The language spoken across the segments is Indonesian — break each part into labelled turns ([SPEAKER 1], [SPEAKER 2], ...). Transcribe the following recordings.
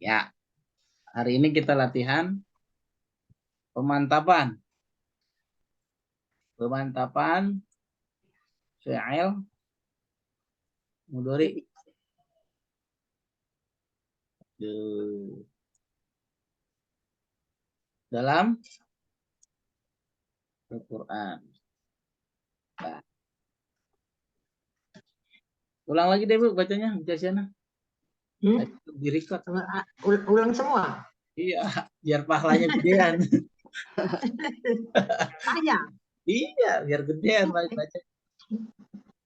[SPEAKER 1] Ya, hari ini kita latihan pemantapan. Pemantapan fi'il mudhari. Dalam Al-Quran. Nah, ulang lagi deh Bu bacanya, Bu Jasyana. Di record.
[SPEAKER 2] Ulang semua.
[SPEAKER 1] Iya, biar pahalanya gedean.
[SPEAKER 2] Saya.
[SPEAKER 1] Iya, biar gedean baca.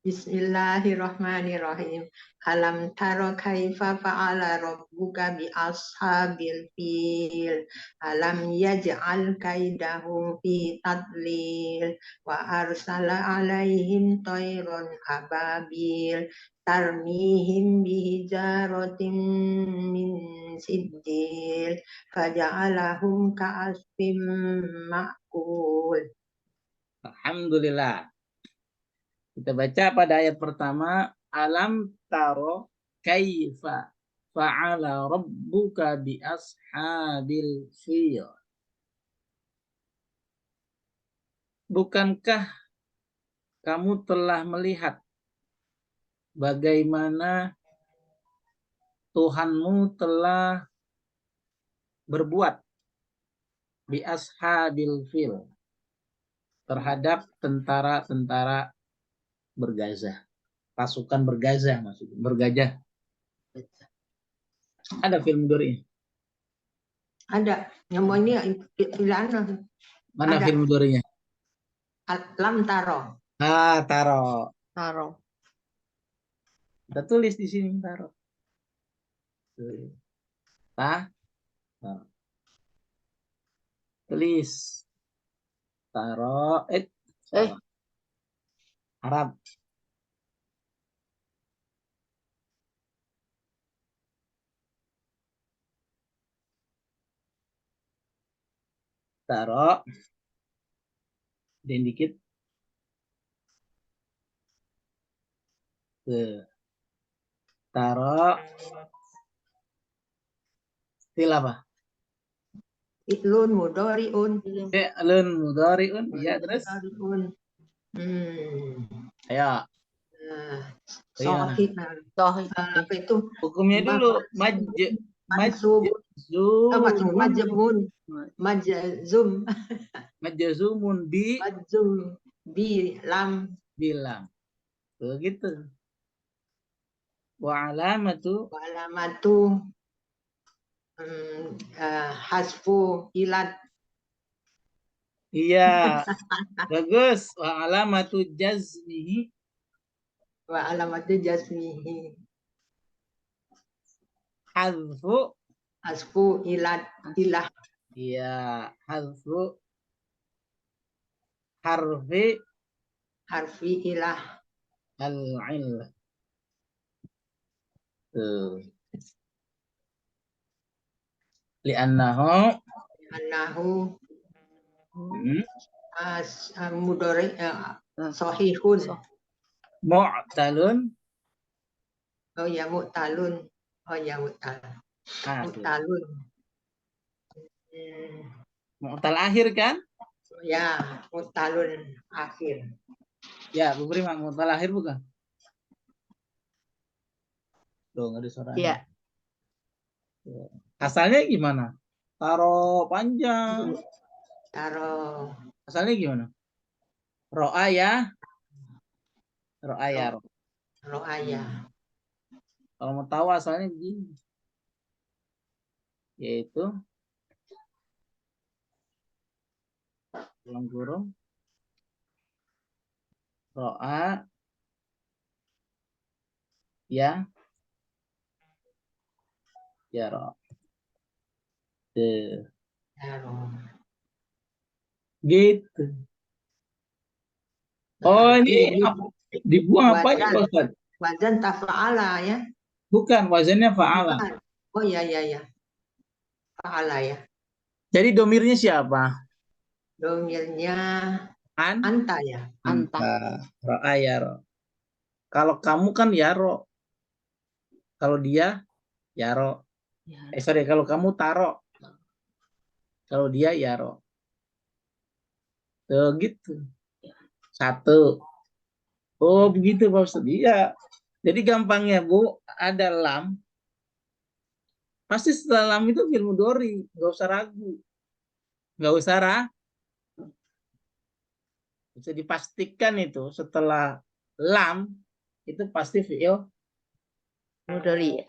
[SPEAKER 2] Bismillahirrahmanirrahim. Alam taro kaifa fa'ala rabbuka bi ashabil fil. Alam yaj'al kaidahum fi tadlil wa arsala alaihim tayran ababil tarmihim bihijaratin min sijil faja'alahum ka'asfim ma'kul.
[SPEAKER 1] Alhamdulillah. Kita baca pada ayat pertama, alam taro kaifa fa'ala rabbuka bi ashabil fil. Bukankah kamu telah melihat bagaimana Tuhanmu telah berbuat bi ashabil fil terhadap tentara-tentara bergajah, pasukan bergajah maksudnya, bergajah. Ada film Dori?
[SPEAKER 2] Ada. Yang mau ini pilihan.
[SPEAKER 1] Mana
[SPEAKER 2] ada.
[SPEAKER 1] film Dorinya?
[SPEAKER 2] Lam taro.
[SPEAKER 1] Taro.
[SPEAKER 2] Taro.
[SPEAKER 1] Kita tulis di sini taro. Taro. Tulis. Taro. Arab. Taro. Dan dikit. Taro. Til apa?
[SPEAKER 2] Iklun mudoriun.
[SPEAKER 1] Lun mudhari'un. Ya, terus. Ayo.
[SPEAKER 2] Sohih. Apa itu?
[SPEAKER 1] Hukumnya dulu. Majzumun
[SPEAKER 2] bi lam
[SPEAKER 1] bilang. Begitu. Wa alamatu
[SPEAKER 2] hasfu ilat.
[SPEAKER 1] Iya. Bagus. Wa alamatu jazmihi.
[SPEAKER 2] Wa alamatu jazmihi. Hasfu ilat ilah.
[SPEAKER 1] Iya, hasfu harfi
[SPEAKER 2] ilah
[SPEAKER 1] al-illah. Li'annahu
[SPEAKER 2] mudhari sahihun.
[SPEAKER 1] Mu'talun.
[SPEAKER 2] Oh ya, mu'talun. Oh ya, mu'talun.
[SPEAKER 1] Mu'tal akhir kan?
[SPEAKER 2] Ya, mu'talun akhir.
[SPEAKER 1] Ya, Bu Prima, mu'tal akhir bukan? Tuh, nggak ada suaranya.
[SPEAKER 2] Iya.
[SPEAKER 1] Asalnya gimana? Taro panjang.
[SPEAKER 2] Taro.
[SPEAKER 1] Asalnya gimana? Ro'a ya. Ro'a ya. Kalau mau tahu asalnya begini. Yaitu dalam kurung ro'a ya ro. Gitu. Oh, ini dibuang apa ya, Ustaz?
[SPEAKER 2] Wazan tafa'ala ya.
[SPEAKER 1] Bukan, wazannya fa'ala.
[SPEAKER 2] Oh ya. Fa'ala ya.
[SPEAKER 1] Jadi domirnya siapa?
[SPEAKER 2] Domirnya anta ya.
[SPEAKER 1] Anta. Ro'a ya ro. Kalau kamu kan ya ro. Kalau dia ya ro. Sorry, kalau kamu taruh, kalau dia yaro. Tuh gitu. Satu. Oh begitu Pak Ustadz. Iya. Jadi gampangnya Bu, ada lam. Pasti setelah lam itu fi'il mudhari, nggak usah ragu, nggak usah ragu. Bisa dipastikan itu setelah lam itu pasti fi'il
[SPEAKER 3] mudhari.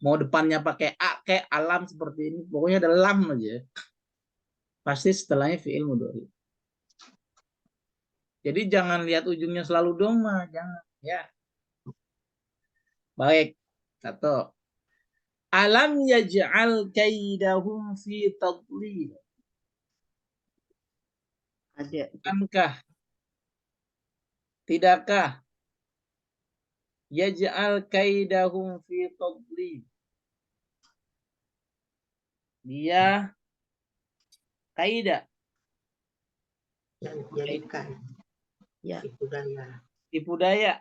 [SPEAKER 1] Mau depannya pakai a kayak alam seperti ini, pokoknya ada lam aja. Pasti setelahnya fi'il mudhari. Jadi jangan lihat ujungnya selalu dong mah, jangan ya. Baik. Satu. Alam yaj'al kaidahum fi tadlil.
[SPEAKER 3] Ada.
[SPEAKER 1] Bukankah? Tidakkah? Yaj'al kaidahum fi tadlil. Dia kaidah
[SPEAKER 2] yang dijadikan
[SPEAKER 3] Ya.
[SPEAKER 2] tipu daya.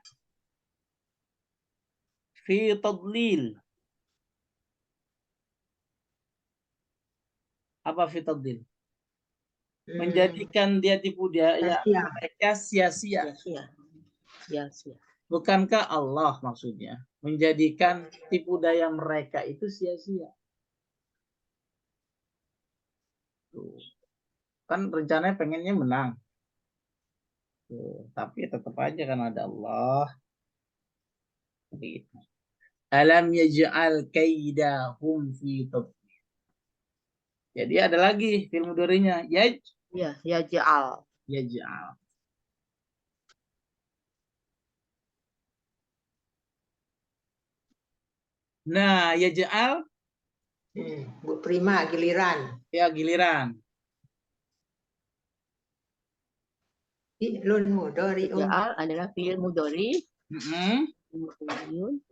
[SPEAKER 1] Fi tadlil. Apa fi tadlil? Menjadikan dia tipu daya mereka sia-sia.
[SPEAKER 3] Sia-sia.
[SPEAKER 1] Bukankah Allah maksudnya menjadikan tipu daya mereka itu sia-sia? Tuh. Kan rencananya pengennya menang. Tuh. Tapi tetap aja kan ada Allah. Gitu. Alam yaj'al kaidahum fi tadlil. Jadi ada lagi fi'il mudhari'nya
[SPEAKER 3] Yaj'al.
[SPEAKER 1] Yaj'al. Nah, yaj'al
[SPEAKER 2] Bu Prima giliran.
[SPEAKER 1] ya giliran.
[SPEAKER 2] Fi'lun mudhari'un.
[SPEAKER 3] Yaj'al adalah fi'il mudhari.
[SPEAKER 1] Heeh.
[SPEAKER 3] Mudhari'un.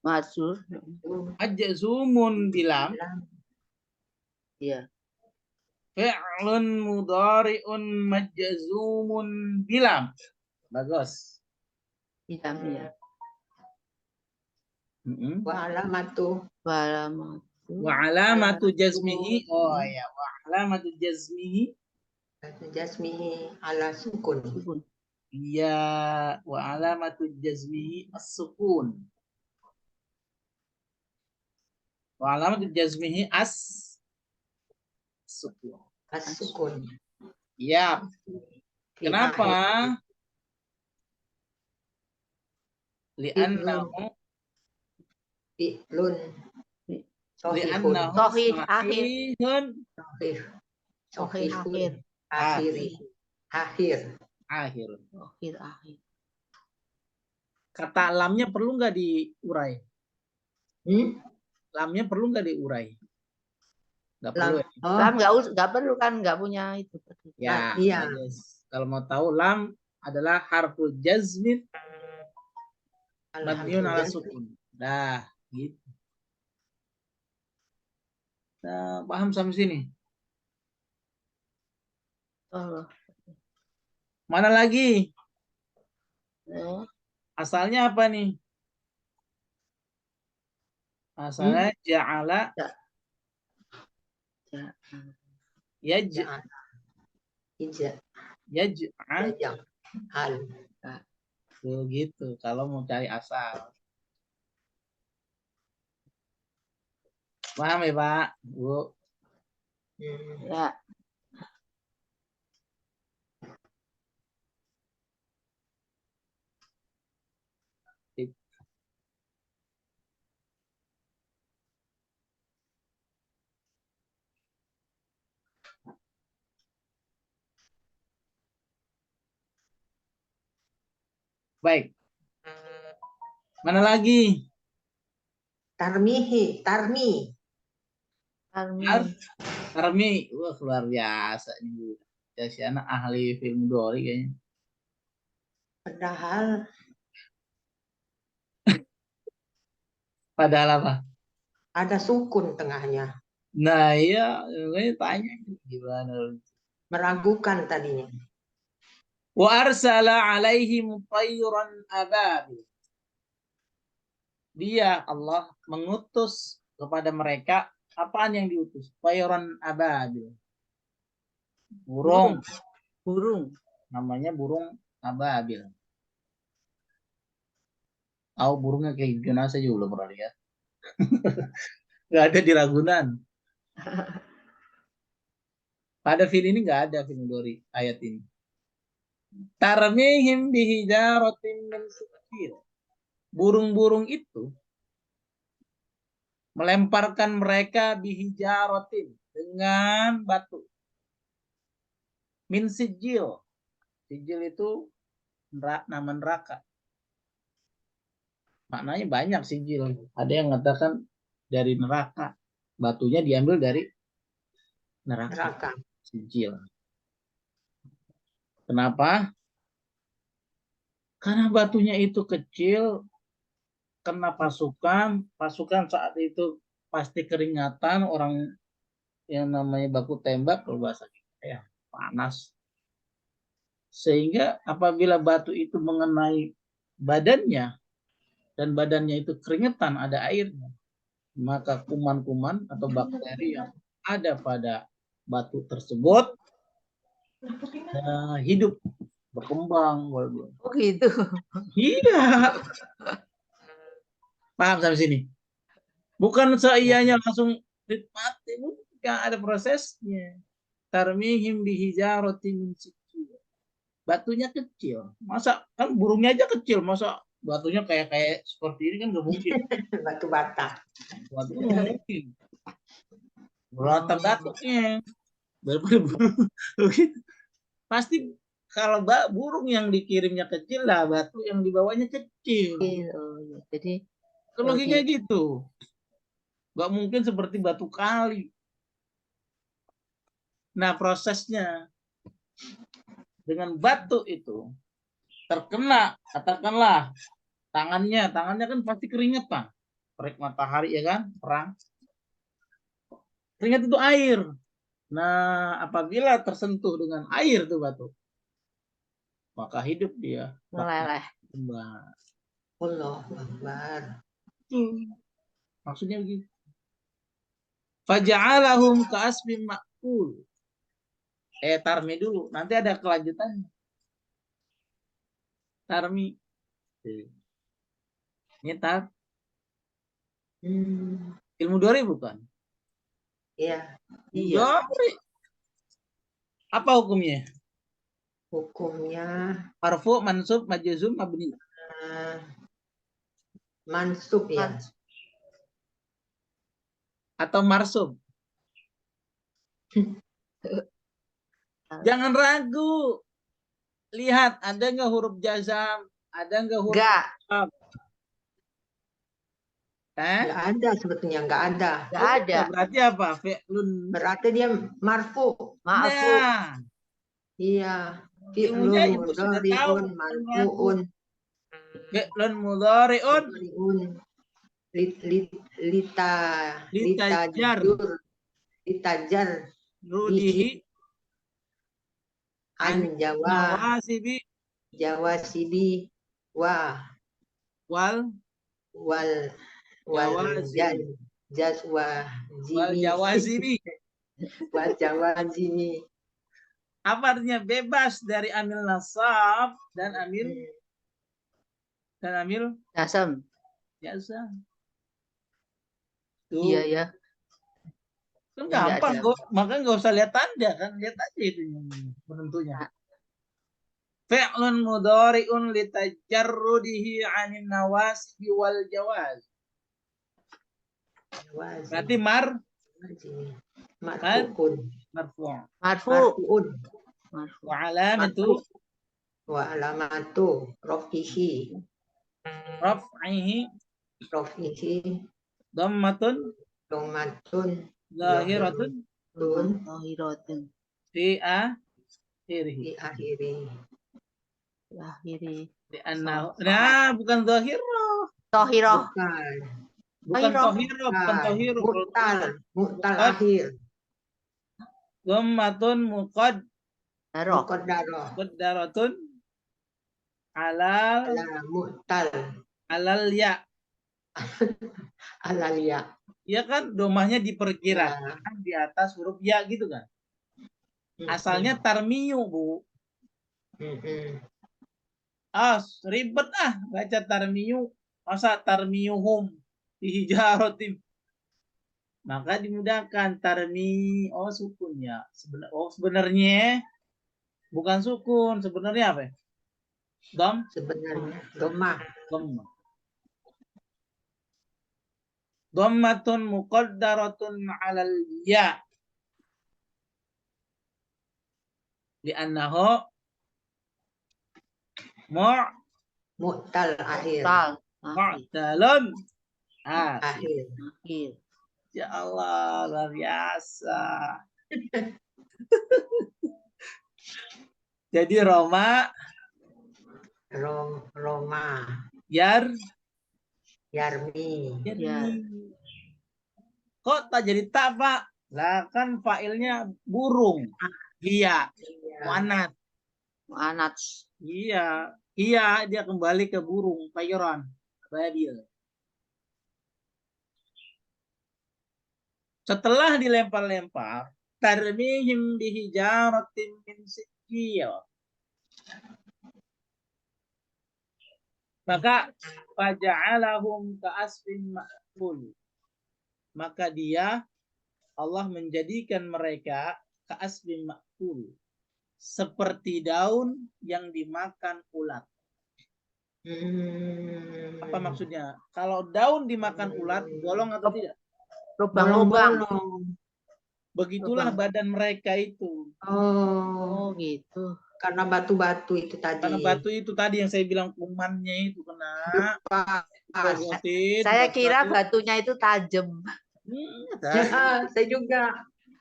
[SPEAKER 3] Majzur.
[SPEAKER 1] Majzumun bilam.
[SPEAKER 3] Iya.
[SPEAKER 1] Fi'lun mudhari'un majzumun bilam. Bagus.
[SPEAKER 3] Bilam ya.
[SPEAKER 2] Wa alamatu.
[SPEAKER 1] Wa alamatu jazmihi. Oh ya, wa alamatu jazmihi.
[SPEAKER 2] Jazmihi ala sukun.
[SPEAKER 1] Iya, wa alamatu jazmihi as-sukun. Wa alamatu jazmihi as-sukun.
[SPEAKER 2] As-sukun.
[SPEAKER 1] Iya. Kenapa? Li'annahu
[SPEAKER 2] fi'lun
[SPEAKER 1] li'annahu sahihun
[SPEAKER 2] sahihun akhir.
[SPEAKER 1] Kata lamnya perlu nggak diurai? Lamnya perlu nggak diurai? Nggak perlu.
[SPEAKER 3] Lam nggak perlu kan, nggak punya itu.
[SPEAKER 1] Ya, iya. Kalau mau tahu lam adalah harfu jazmin mabniun ala sukun. Dah, gitu. Nah, paham sampai sini? Mana lagi? Asalnya apa nih? Asalnya ja'ala yaj'al. Begitu kalau mau cari asal. Paham ya Pak? Bu?
[SPEAKER 3] Ya.
[SPEAKER 1] Baik. Mana lagi?
[SPEAKER 2] Tarmi.
[SPEAKER 1] Wah, luar biasa ini Bu. Ya, si anak ahli film Dori kayaknya. Padahal apa?
[SPEAKER 2] Ada sukun tengahnya.
[SPEAKER 1] Nah, iya, ini tanya gimana?
[SPEAKER 2] Meragukan tadinya.
[SPEAKER 1] Wa arsala alaihim tayran ababil. dia Allah mengutus kepada mereka apaan yang diutus? Tayran ababil. Burung.
[SPEAKER 3] Burung.
[SPEAKER 1] Namanya burung ababil. Burungnya kayak gimana saya juga belum pernah lihat. Nggak ada di Ragunan. Pada film ini nggak ada film Dori ayat ini. Tarmihim bihijaratin min sijil. Burung-burung itu melemparkan mereka bihijaratin dengan batu. Min sijil. Sijil itu nama neraka. Maknanya banyak sijil. Ada yang mengatakan dari neraka. Batunya diambil dari neraka. Sijil. Kenapa? Karena batunya itu kecil, kena pasukan saat itu pasti keringatan, orang yang namanya baku tembak kalau bahasa kita ya panas. Sehingga apabila batu itu mengenai badannya dan badannya itu keringetan, ada airnya, maka kuman-kuman atau bakteri yang ada pada batu tersebut hidup, berkembang.
[SPEAKER 3] Oh gitu.
[SPEAKER 1] Iya. Paham sampai sini? Bukan seianya langsung mati, bukan, ada prosesnya. Tarmihim bihijaratin min sijil. Batunya kecil. Masa kan burungnya aja kecil, masa batunya kayak seperti ini kan nggak mungkin.
[SPEAKER 2] Batu bata.
[SPEAKER 1] Batu nggak mungkin. Beratak-dataknya. Daripada burung. Pasti kalau burung yang dikirimnya kecil lah, batu yang dibawanya kecil.
[SPEAKER 3] Jadi
[SPEAKER 1] logikanya gitu. Nggak mungkin seperti batu kali. Nah, prosesnya dengan batu itu terkena, katakanlah tangannya kan pasti keringetan. Terik matahari ya kan, perang. Keringat itu air. Nah, apabila tersentuh dengan air tuh batu, maka hidup dia.
[SPEAKER 3] meleleh.
[SPEAKER 2] Allah Akbar.
[SPEAKER 1] Maksudnya begitu. Faja'alahum ka'asbin ma'kul. Tarmi dulu, nanti ada kelanjutannya. Tarmi. Ini ilmu Dori bukan?
[SPEAKER 2] Iya.
[SPEAKER 1] Dori. Apa hukumnya?
[SPEAKER 2] Hukumnya
[SPEAKER 1] Marfu, mansub, majzum, mabni.
[SPEAKER 2] Mansub ya.
[SPEAKER 1] Atau marsub. Jangan ragu. Lihat, ada nggak huruf jazam? Ada nggak huruf jazam?
[SPEAKER 2] Nggak ada sebetulnya, nggak ada.
[SPEAKER 3] Nggak ada.
[SPEAKER 1] Berarti apa? Fi'lun.
[SPEAKER 2] Berarti dia marfu.
[SPEAKER 1] Nah.
[SPEAKER 2] Iya.
[SPEAKER 1] Ilmunya ibu sudah tahu.
[SPEAKER 2] Marfuun.
[SPEAKER 1] Fi'lun mudhari'un.
[SPEAKER 2] Litajar.
[SPEAKER 1] Rudihi.
[SPEAKER 2] An jawasibi wal jawazibi.
[SPEAKER 1] Apa artinya? Bebas dari amil nasab dan amil
[SPEAKER 3] jasam. Iya ya.
[SPEAKER 1] Kan gampang kok, maka nggak usah lihat tanda kan, lihat aja itu penentunya. Fi'lun mudhari'un litajarrudihi 'anil nawasibi wal jawaz. Berarti marfu'un. Wa alamatu raf'ihi dhammatun zahiratun fi akhirih. Nah, bukan zahirah.
[SPEAKER 3] Tohiroh.
[SPEAKER 1] Bukan tohiroh, bukan tohiroh.
[SPEAKER 2] Mu'tal akhir.
[SPEAKER 1] Dhammatun muqaddaratun alal
[SPEAKER 2] mu'tal
[SPEAKER 1] alal ya.
[SPEAKER 2] Alalia.
[SPEAKER 1] Ya kan, domahnya diperkirakan di atas huruf ya gitu kan. Asalnya tarmiyu, Bu. Ribet baca tarmiyu. Masa tarmiyuhum bihijaratin. Maka dimudahkan tarmi, sukun ya. Sebenarnya bukan sukun, sebenarnya apa ya?
[SPEAKER 2] Sebenarnya domah.
[SPEAKER 1] Dhammatun muqaddaratun 'alal ya. Li'annahu
[SPEAKER 2] Mu'tal akhir.
[SPEAKER 1] mu'talun
[SPEAKER 2] Akhir.
[SPEAKER 3] Akhir.
[SPEAKER 1] Ya Allah, luar biasa. Jadi Roma,
[SPEAKER 2] Roma. Yarmi.
[SPEAKER 1] Kok tak jadi tak, Pak? Lah kan fa'ilnya burung. Iya. Mu'anat. Iya. Iya, dia kembali ke burung. Tayran. Babil. Setelah dilempar-lempar, tarmihim bihijaratin min sijil. Maka faja'alahum ka'asfin ma'kul. Maka Allah menjadikan mereka ka'asfin ma'kul. Seperti daun yang dimakan ulat. Apa maksudnya? Kalau daun dimakan ulat, bolong atau tidak?
[SPEAKER 3] Lubang-lubang.
[SPEAKER 1] Begitulah badan mereka itu.
[SPEAKER 2] Oh,
[SPEAKER 3] gitu.
[SPEAKER 2] Karena batu-batu itu tadi.
[SPEAKER 1] Karena batu itu tadi yang saya bilang kumannya itu kena.
[SPEAKER 3] Saya kira batunya itu tajam.
[SPEAKER 2] Saya juga.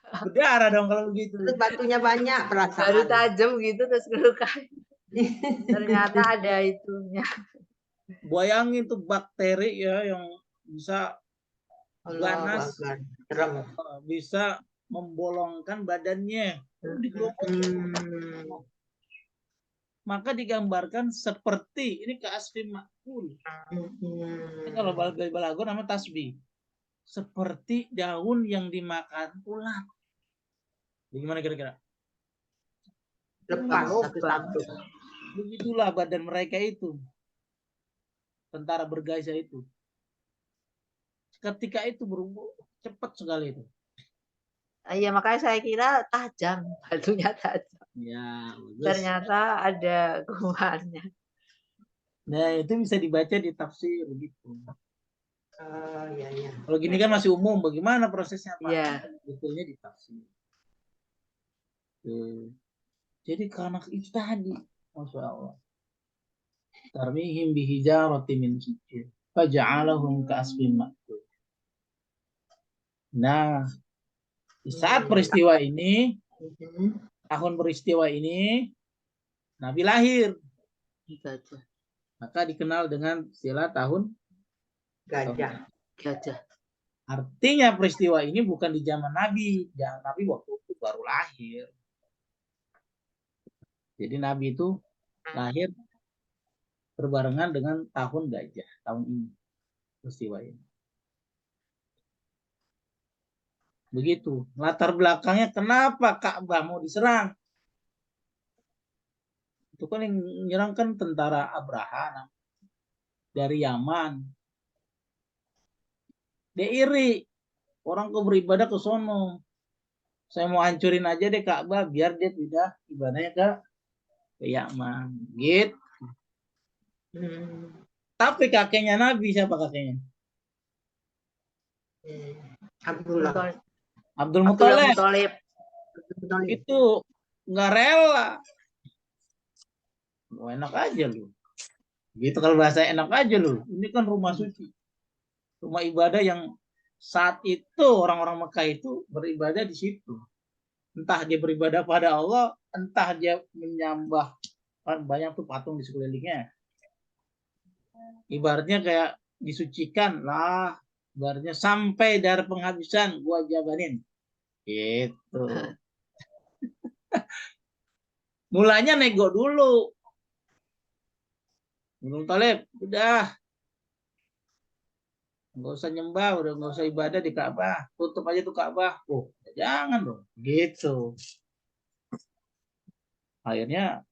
[SPEAKER 1] Berdarah dong kalau begitu.
[SPEAKER 2] Terus batunya banyak perasaan.
[SPEAKER 3] Baru tajam gitu terus ngelukai. Ternyata ada itunya.
[SPEAKER 1] Bayangin tuh bakteri ya yang bisa ganas, bisa membolongkan badannya. Maka digambarkan seperti ini ka'asfin ma'kul. Kalau balaghah nama tasbih. Seperti daun yang dimakan ulat. Bagaimana kira-kira?
[SPEAKER 2] Lepas satu-satu.
[SPEAKER 1] Begitulah badan mereka itu. Tentara bergaisa itu. Ketika itu berubah cepat sekali itu.
[SPEAKER 3] Iya, makanya saya kira tajam, batunya tajam.
[SPEAKER 1] Ya, bagus.
[SPEAKER 3] Ternyata ada kumannya.
[SPEAKER 1] Nah, itu bisa dibaca di tafsir gitu.
[SPEAKER 2] Iya.
[SPEAKER 1] Kalau gini kan masih umum, bagaimana prosesnya, Pak?
[SPEAKER 3] Iya.
[SPEAKER 1] Betulnya di tafsir. Jadi karena itu tadi, Masya Allah. Tarmihim bihijarati min sijil faja'alahum ka'asfin ma'kul. Nah, di saat peristiwa ini, tahun peristiwa ini, Nabi lahir. Maka dikenal dengan istilah tahun
[SPEAKER 2] gajah.
[SPEAKER 1] Artinya peristiwa ini bukan di zaman Nabi. Zaman Nabi waktu itu baru lahir. Jadi Nabi itu lahir berbarengan dengan tahun gajah. Tahun ini. Peristiwa ini. Begitu. Latar belakangnya kenapa Ka'bah mau diserang? Itu kan yang menyerang kan tentara Abraha dari Yaman. Dia iri. Orang kok beribadah ke sono. Saya mau hancurin aja deh Ka'bah biar dia tidak ibadahnya ke Yaman. Gitu. Tapi kakeknya Nabi siapa kakeknya? Abdul Muthalib. Itu nggak rela. Enak aja lu. Gitu kalau bahasa enak aja lu. Ini kan rumah suci. Rumah ibadah yang saat itu orang-orang Mekah itu beribadah di situ. Entah dia beribadah pada Allah, entah dia menyembah. Kan banyak tuh patung di sekelilingnya. Ibaratnya kayak disucikan lah. Ibaratnya sampai dari penghabisan gua jabanin. Gitu. Mulanya nego dulu. Abdul Muthalib, udah. nggak usah nyembah, udah nggak usah ibadah di Ka'bah, tutup aja tuh Ka'bah. Oh, jangan dong, gitu. Akhirnya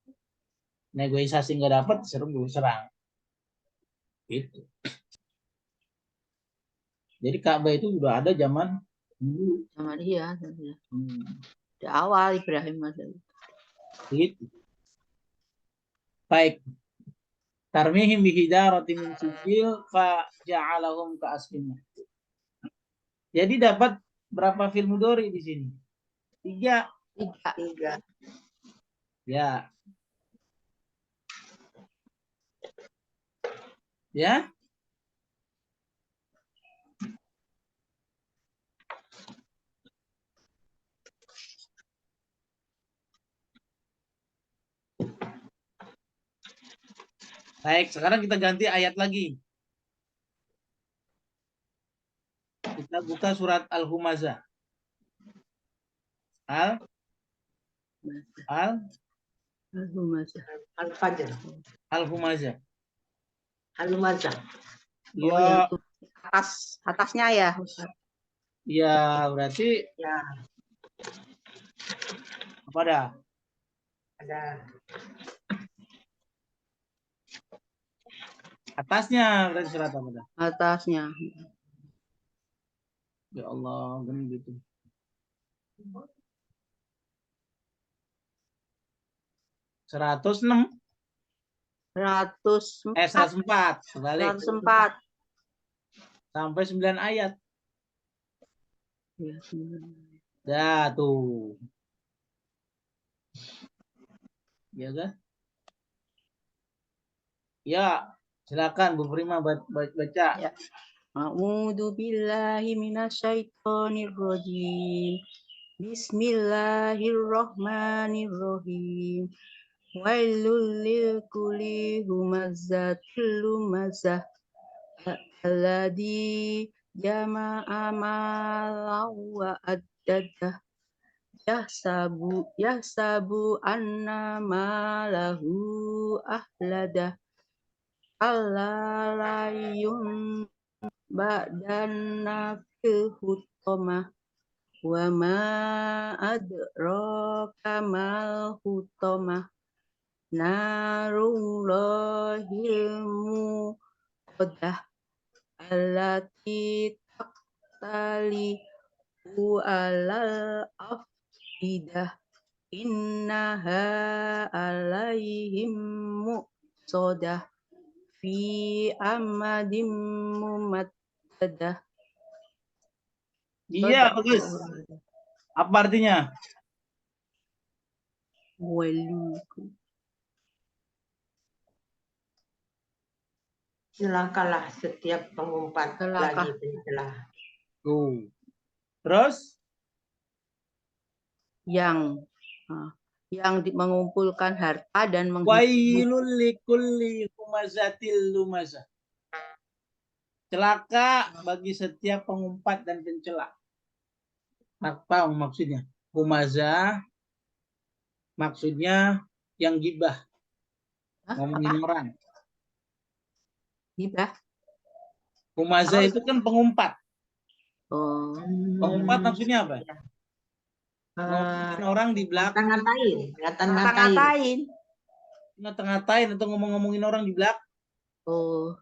[SPEAKER 1] negosiasi nggak dapat, serang, gitu. Jadi Ka'bah itu udah ada zaman dulu.
[SPEAKER 3] Sama dia.
[SPEAKER 1] Hmm,
[SPEAKER 3] Di awal Ibrahim ada.
[SPEAKER 1] gitu. Baik. Tarmihim bihidaratin min sijil fa ja'alahum ka'asfin. Jadi dapat berapa film Dori di sini? 3.
[SPEAKER 2] 3.
[SPEAKER 1] Ya. Ya. Baik, sekarang kita ganti ayat lagi. Kita buka surat Al-Humazah.
[SPEAKER 2] Al-Fajr.
[SPEAKER 1] Al-Humazah.
[SPEAKER 2] Al-Mazah.
[SPEAKER 3] Oh,
[SPEAKER 1] Ya,
[SPEAKER 3] yang atasnya ya.
[SPEAKER 1] ya berarti
[SPEAKER 2] Ya,
[SPEAKER 1] apa dah?
[SPEAKER 2] ada.
[SPEAKER 1] Atasnya berarti surat apa dah?
[SPEAKER 3] Atasnya.
[SPEAKER 1] Ya Allah, gini gitu. 106.
[SPEAKER 3] 104.
[SPEAKER 1] 104. Sebalik.
[SPEAKER 3] 104.
[SPEAKER 1] Sampai 9 ayat.
[SPEAKER 3] Ya,
[SPEAKER 1] Dah tuh. Ya kan? Ya, silakan Bu Prima baca.
[SPEAKER 3] Ya. A'udzu billahi minasyaitonir rajim. Bismillahirrahmanirrahim. Wailul lil kulli humazatil lumazah alladzi jama'a malan wa addadah yahsabu anna malahu ahladah allalayun ba'dan nafil hutamah wa ma adraka mal hutamah narullahil muqadah allati taqtali alal afidah innaha alaihim muqsadah fi amadim mumaddadah.
[SPEAKER 1] Iya, bagus. Apa artinya?
[SPEAKER 2] Celakalah setiap pengumpat
[SPEAKER 3] Celaka.
[SPEAKER 2] lagi pencelah.
[SPEAKER 1] Tuh. Terus?
[SPEAKER 3] Yang mengumpulkan harta dan menghitung.
[SPEAKER 1] Wailul likulli humazatil lumazah. Celaka bagi setiap pengumpat dan pencela. Apa maksudnya? Humazah maksudnya yang gibah. Ngomongin orang.
[SPEAKER 3] Gibah.
[SPEAKER 1] Humazah itu kan pengumpat.
[SPEAKER 3] Oh.
[SPEAKER 1] Pengumpat maksudnya apa? Ngomongin orang di belakang.
[SPEAKER 2] Ngata-ngatain.
[SPEAKER 1] Ngata-ngatain atau ngomong-ngomongin orang di belakang.
[SPEAKER 3] Oh.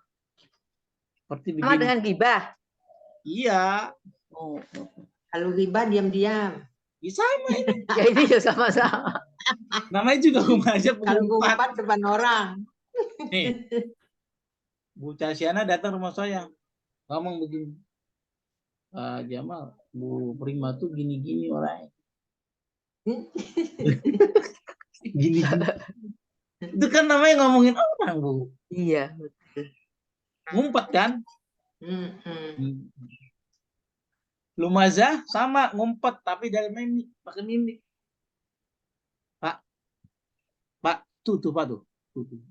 [SPEAKER 1] Seperti
[SPEAKER 3] Sama
[SPEAKER 1] begini.
[SPEAKER 3] dengan gibah.
[SPEAKER 1] Iya.
[SPEAKER 3] Oh.
[SPEAKER 2] Kalau gibah diam-diam.
[SPEAKER 1] Ya, sama ini.
[SPEAKER 3] Ya ini juga sama-sama.
[SPEAKER 1] Namanya juga humazah
[SPEAKER 2] Kalau
[SPEAKER 1] pengumpat.
[SPEAKER 2] ngumpat depan orang.
[SPEAKER 1] Nih. Bu Casyana datang rumah saya. Ngomong begini. Pak Jamal, Bu Prima tuh gini-gini orangnya. Gini. Itu kan namanya ngomongin orang, Bu.
[SPEAKER 3] Iya, betul.
[SPEAKER 1] Ngumpet kan? Lumazah sama ngumpet tapi dari mimik, pakai mimik. Pak, tuh Pak tuh.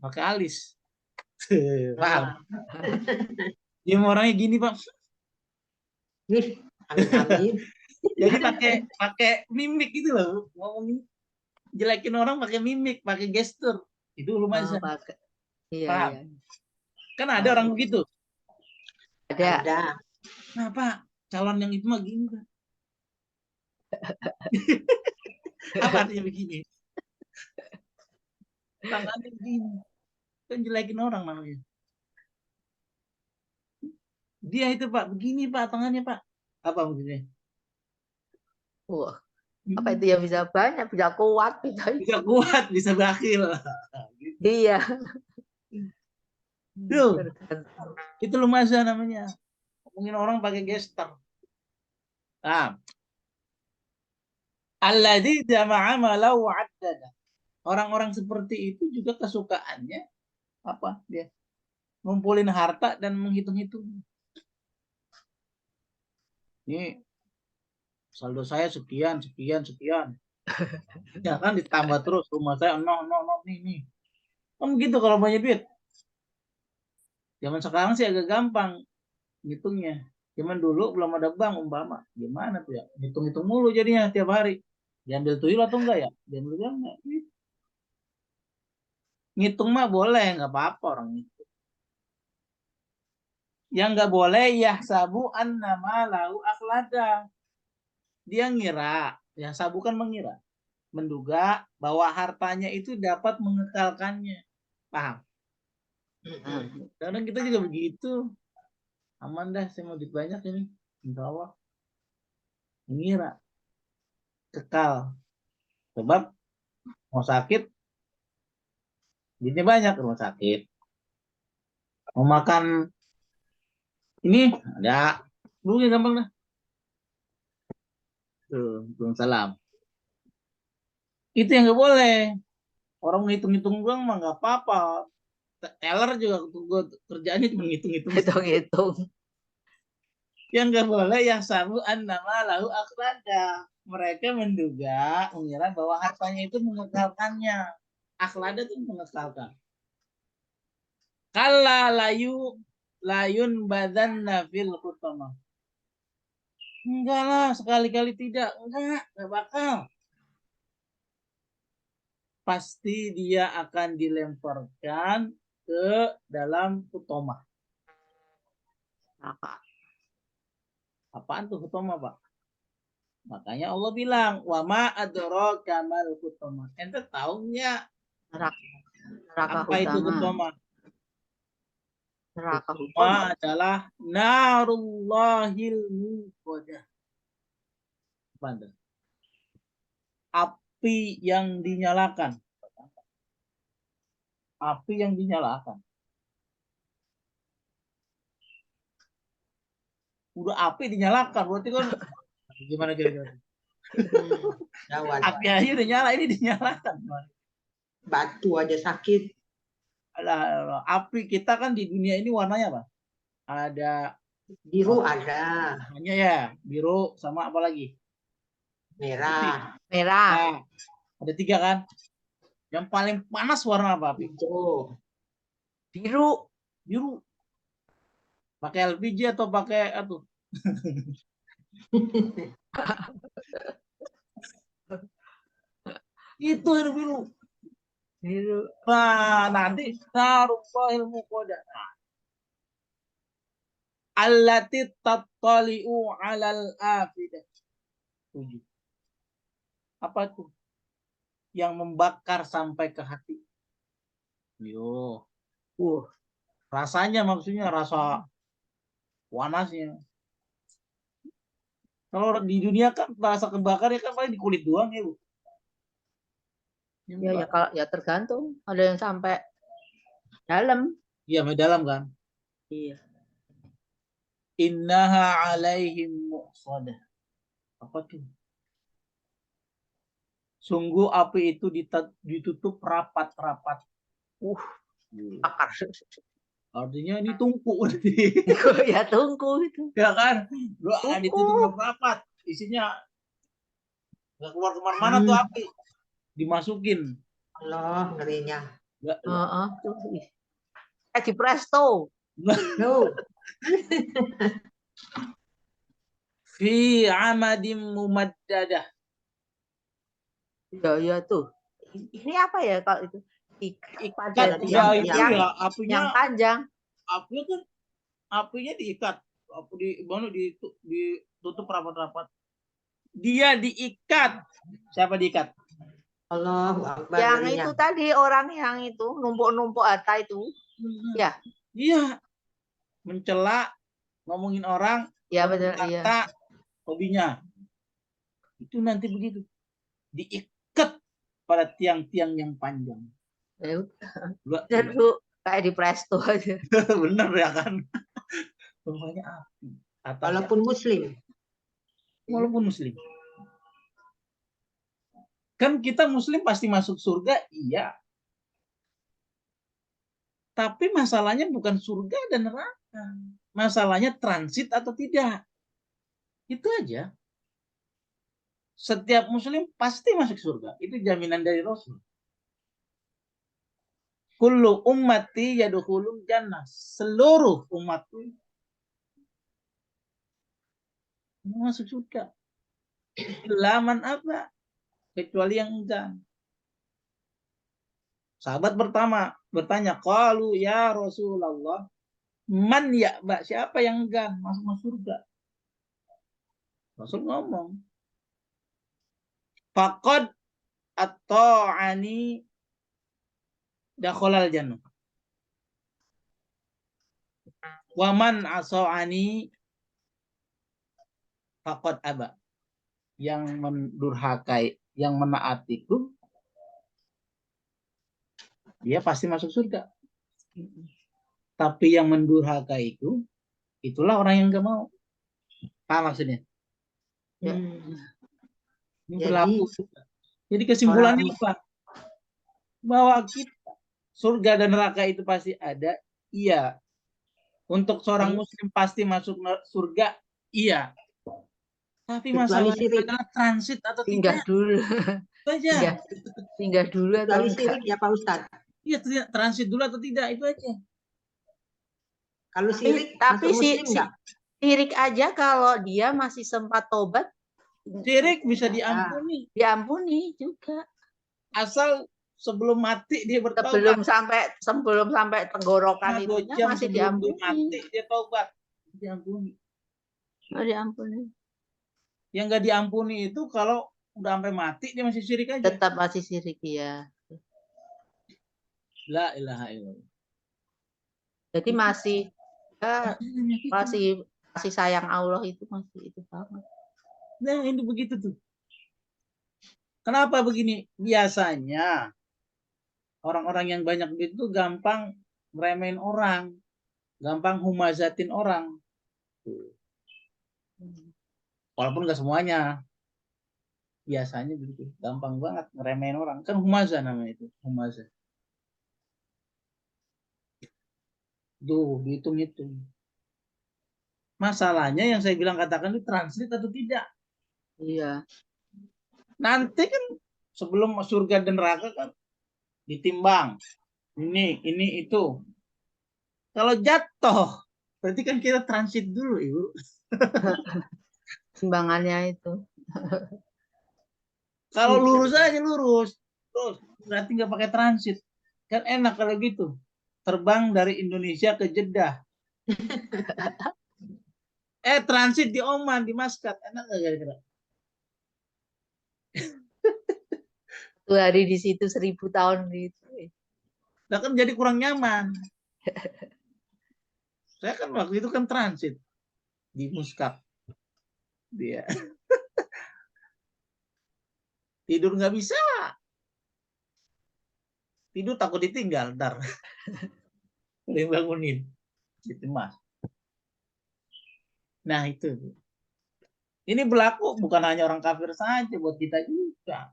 [SPEAKER 1] Pakai alis. Paham? Dia orangnya gini, Pak.
[SPEAKER 2] Amin.
[SPEAKER 1] Jadi pakai mimik gitu loh, ngomongin jelekin orang pakai mimik, pakai gestur. Itu lumazah.
[SPEAKER 3] Iya,
[SPEAKER 1] paham?
[SPEAKER 3] iya.
[SPEAKER 1] Kan ada orang begitu.
[SPEAKER 3] Ada.
[SPEAKER 2] Ada.
[SPEAKER 1] Nah, Pak, calon yang itu mah gini, Pak. Apa artinya begini? Tangannya begini. Kan jelekin orang namanya. Dia itu, Pak, begini, Pak, tangannya, Pak. Apa maksudnya?
[SPEAKER 3] Wah, apa itu ya, bisa banyak, bisa kuat,
[SPEAKER 1] Bisa kuat, bisa bakhil. Gitu.
[SPEAKER 3] Iya.
[SPEAKER 1] Tuh, itu lumasa namanya. Mungkin orang pakai gestar. Nah, alladzi jama'a malau wa'addada. Orang-orang seperti itu juga kesukaannya apa dia? Ngumpulin harta dan menghitung-hitung. Ini saldo saya sekian, sekian, sekian. Ya kan ditambah terus rumah saya nih. Kan begitu kalau banyak duit. Zaman sekarang sih agak gampang ngitungnya. Zaman dulu belum ada bank umpama. Gimana tuh ya? Hitung-hitung mulu jadinya tiap hari. Diambil tuyul atau enggak ya? Diambil enggak? Ngitung mah boleh, nggak apa-apa orang itu. Yang nggak boleh ya sabu an nama lau akhlada. Dia ngira, ya sabu kan mengira, menduga bahwa hartanya itu dapat mengekalkannya. Paham? Kadang kita juga begitu. Aman dah, saya mau duit banyak ini. Insya Allah. Mengira kekal. Sebab mau sakit, duitnya banyak rumah sakit. Mau makan ini ada. Dulu gampang dah. Tuh, salam. Itu yang nggak boleh. Orang ngitung-ngitung doang mah nggak apa-apa. Teller juga gue kerjaannya cuma ngitung-ngitung.
[SPEAKER 3] Hitung-hitung.
[SPEAKER 1] Yang nggak boleh yang sabu an nama lahu akhlada. Mereka mengira bahwa hartanya itu mengekalkannya. Akhlada itu mengekalkan. Kalla layun badan nafil kutama. Enggak lah, sekali-kali tidak. Enggak bakal. Pasti dia akan dilemparkan ke dalam kutama. Apaan tuh kutama, Pak? Makanya Allah bilang, wa ma adraka mal kutama. Ente taunya
[SPEAKER 3] Neraka
[SPEAKER 1] apa itu kutama?
[SPEAKER 3] Neraka
[SPEAKER 1] Kutama adalah narullahil muqadah. Api yang dinyalakan. Api yang dinyalakan. Udah api dinyalakan, berarti kan gimana kira-kira? Api aja udah nyala, ini dinyalakan.
[SPEAKER 2] Batu aja sakit.
[SPEAKER 1] Api kita kan di dunia ini warnanya apa? Ada
[SPEAKER 2] biru, ada
[SPEAKER 1] hanya ya biru sama apa lagi?
[SPEAKER 2] merah.
[SPEAKER 1] Nah, ada 3 kan? Yang paling panas warna apa api?
[SPEAKER 2] Hijau.
[SPEAKER 3] Biru.
[SPEAKER 1] Pakai LPG atau pakai apa? Itu yang biru. Nah, nanti narullahil muqadah. Allati tattali'u 'alal afidah. 7. Apa tuh? Yang membakar sampai ke hati. Yo. Rasanya maksudnya rasa panasnya. Kalau di dunia kan rasa kebakar ya kan paling di kulit doang ya, Bu.
[SPEAKER 3] Ya kalau ya tergantung, ada yang sampai dalam.
[SPEAKER 1] Iya, sampai dalam kan.
[SPEAKER 3] Iya.
[SPEAKER 1] Innaha 'alaihim muqsadah. Apa tuh? Sungguh api itu ditutup rapat-rapat.
[SPEAKER 3] Bakar.
[SPEAKER 1] Artinya ini tungku.
[SPEAKER 3] Ya tungku itu.
[SPEAKER 1] Ya kan? Ditutup rapat. Isinya nggak keluar kemana-mana tuh api. Dimasukin.
[SPEAKER 2] Allah, ngerinya.
[SPEAKER 3] Di presto.
[SPEAKER 1] Fi amadim mumaddadah.
[SPEAKER 3] Ya tuh. Ini apa ya kalau itu?
[SPEAKER 1] Ikat ya itu ya apinya
[SPEAKER 3] yang panjang.
[SPEAKER 1] Apinya kan apinya diikat, ditutup rapat-rapat. Dia diikat. Siapa diikat?
[SPEAKER 2] Allahu Akbar,
[SPEAKER 3] Yang
[SPEAKER 2] ngerinya.
[SPEAKER 3] itu tadi orang yang itu numpuk-numpuk harta itu. Ya.
[SPEAKER 1] Iya. Mencela, ngomongin orang,
[SPEAKER 3] Ya
[SPEAKER 1] ngomongin
[SPEAKER 3] betul. Iya.
[SPEAKER 1] harta, hobinya. Itu nanti begitu. Diikat pada tiang-tiang yang panjang.
[SPEAKER 3] Itu kayak di Presto aja.
[SPEAKER 1] Bener ya kan? Rumahnya api.
[SPEAKER 2] Walaupun Muslim.
[SPEAKER 1] Walaupun Muslim. Kan kita Muslim pasti masuk surga, iya. Tapi masalahnya bukan surga dan neraka. Masalahnya transit atau tidak. Itu aja. Setiap Muslim pasti masuk surga. Itu jaminan dari Rasul. Kullu ummati yadkhulul jannah. Seluruh umatku masuk surga. Laman apa? Kecuali yang enggan. Sahabat pertama bertanya, qalu ya Rasulullah, man ya, Mbak, siapa yang enggan masuk surga? Rasul ngomong, faqad at-ta'ani dakhalal jannah. Wa man asa'ani faqad aba. Yang mendurhakai, yang menaatiku, dia pasti masuk surga. Tapi yang mendurhakai itu, itulah orang yang gak mau. Apa maksudnya?
[SPEAKER 3] Ya.
[SPEAKER 1] Ini berlaku. Jadi kesimpulannya apa? Bahwa kita surga dan neraka itu pasti ada, iya. Untuk seorang Muslim pasti masuk surga, iya. Tapi masalahnya adalah transit atau
[SPEAKER 3] singgah
[SPEAKER 1] tidak.
[SPEAKER 3] Dulu.
[SPEAKER 1] Saja.
[SPEAKER 3] Singgah dulu atau
[SPEAKER 2] Kecuali sirik ya Pak Ustadz.
[SPEAKER 1] Iya, transit dulu atau tidak, itu aja.
[SPEAKER 2] Kalau sirik,
[SPEAKER 3] tapi
[SPEAKER 2] sirik
[SPEAKER 3] aja kalau dia masih sempat tobat,
[SPEAKER 1] sirik bisa diampuni.
[SPEAKER 3] Diampuni juga.
[SPEAKER 1] Asal sebelum mati dia bertobat.
[SPEAKER 3] Sebelum sampai tenggorokan itu masih diampuni.
[SPEAKER 1] Mati dia tobat, diampuni.
[SPEAKER 3] Oh, diampuni.
[SPEAKER 1] Yang nggak diampuni itu kalau udah sampai mati dia masih syirik aja.
[SPEAKER 3] Tetap masih syirik, ya.
[SPEAKER 1] La ilaha illallah.
[SPEAKER 3] Jadi masih sayang Allah itu masih itu banget.
[SPEAKER 1] Nah, ini begitu tuh. Kenapa begini? Biasanya orang-orang yang banyak duit itu gampang ngeremehin orang, gampang humazatin orang. Walaupun nggak semuanya. Biasanya begitu, gampang banget ngeremehin orang. Kan humaza namanya itu, humaza. Tuh, dihitung-hitung. Masalahnya yang saya bilang katakan itu transit atau tidak.
[SPEAKER 3] Iya.
[SPEAKER 1] Nanti kan sebelum surga dan neraka kan ditimbang. Ini itu. Kalau jatuh, berarti kan kita transit dulu, Ibu.
[SPEAKER 3] Timbangannya itu.
[SPEAKER 1] Kalau lurus aja lurus. Terus berarti nggak pakai transit. Kan enak kalau gitu. Terbang dari Indonesia ke Jeddah. Transit di Oman, di Muscat. Enak nggak kira-kira?
[SPEAKER 3] 1 hari di situ 1000 tahun gitu.
[SPEAKER 1] Nah, kan jadi kurang nyaman. Saya kan waktu itu kan transit di Muscat. Dia tidur nggak bisa. Tidur takut ditinggal ntar. Udah bangunin. Gitu, Mas. Nah, itu. Ini berlaku bukan hanya orang kafir saja, buat kita juga.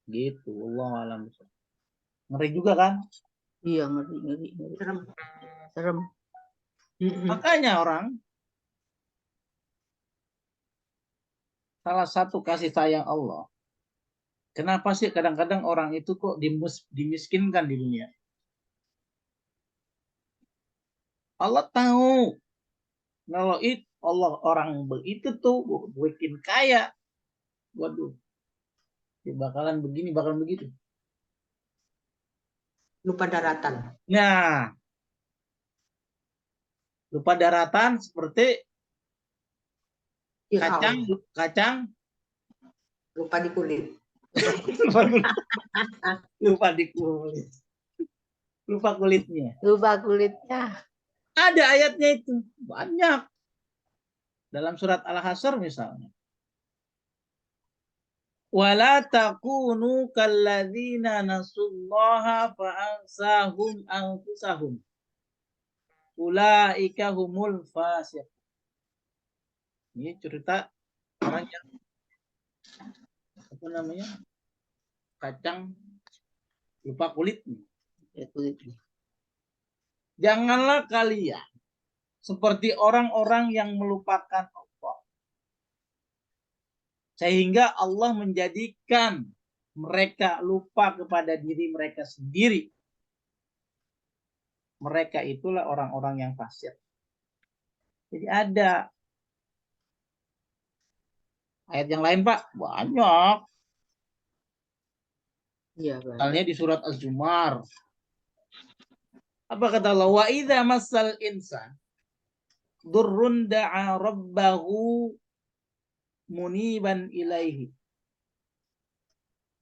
[SPEAKER 1] Gitu, Allah alam. Ngeri juga kan?
[SPEAKER 3] Iya, ngeri. Serem.
[SPEAKER 1] Makanya orang, salah satu kasih sayang Allah, kenapa sih kadang-kadang orang itu kok dimiskinkan di dunia? Allah tahu kalau Allah orang itu tuh bikin kaya, waduh, bakalan begini, bakalan begitu.
[SPEAKER 2] Lupa daratan.
[SPEAKER 1] Nah, Lupa daratan seperti kacang,
[SPEAKER 2] Firaun.
[SPEAKER 1] kacang
[SPEAKER 2] Lupa di kulit.
[SPEAKER 1] lupa di kulit, lupa kulitnya.
[SPEAKER 3] Lupa kulitnya.
[SPEAKER 1] Ada ayatnya itu banyak dalam surat Al-Hasyr misalnya. Wala takunu kalladzina nasullaha fa'ansahum anfusahum. Ulaika humul fasiq. Ini cerita orang yang apa namanya? Kacang lupa kulitnya. Janganlah kalian seperti orang-orang yang melupakan Allah. Sehingga Allah menjadikan mereka lupa kepada diri mereka sendiri. Mereka itulah orang-orang yang fasik. Jadi ada ayat yang lain, Pak, banyak.
[SPEAKER 3] Iya,
[SPEAKER 1] Misalnya di surat Az-Zumar. Apa kata Allah? Wa idza massal insan durrun da'a rabbahu muniban ilaihi.